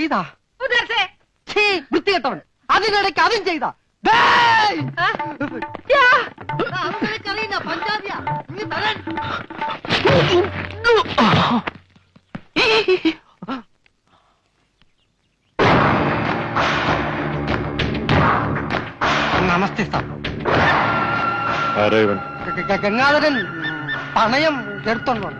ചെയ്താ വൃത്തികെട്ടവൻ. അതിനിടയ്ക്ക് അതും ചെയ്താ. നമസ്തേ സാർ. ഗംഗാധരൻ പണയം എടുത്തോണ്ടോ?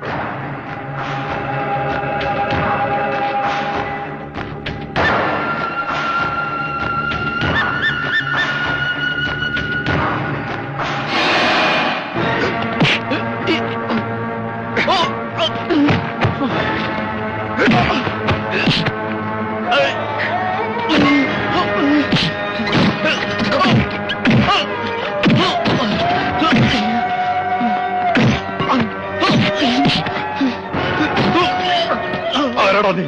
ആരാടാ നീ?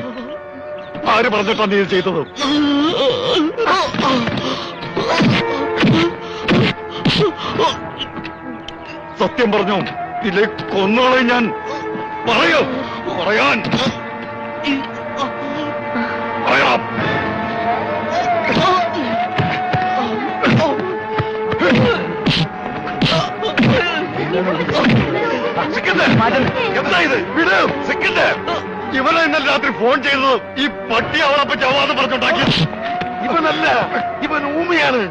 ആര് പറഞ്ഞിട്ടാ നീ ചെയ്തത്? സത്യം പറഞ്ഞു, ഇല്ലേ കൊന്നോളെ ഞാൻ. പറയൂ, പറയാൻ പറയാം. എന്താ ഇത്? വിട് സെക്കൻഡ്. ഇവനെ ഇന്നലെ രാത്രി ഫോൺ ചെയ്തത് ഈ പട്ടി അവളപ്പ ചവാന്ന് പറഞ്ഞുണ്ടാക്കി. ഇവനല്ല, ഇവൻ ഊമയാണ്.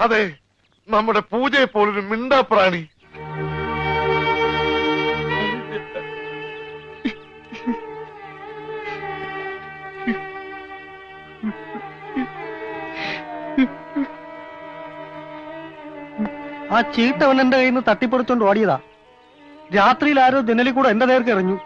അതെ, നമ്മുടെ പൂജയെ പോലൊരു മിണ്ടാപ്രാണി. ആ ചീട്ടവൻ എന്റെ കയ്യിൽ നിന്ന് തട്ടിപ്പറിച്ചോണ്ട് ഓടിയതാ. രാത്രിയിൽ ആരോ ജനലിൽ കൂടെ എന്റെ നേർക്ക് എറിഞ്ഞു.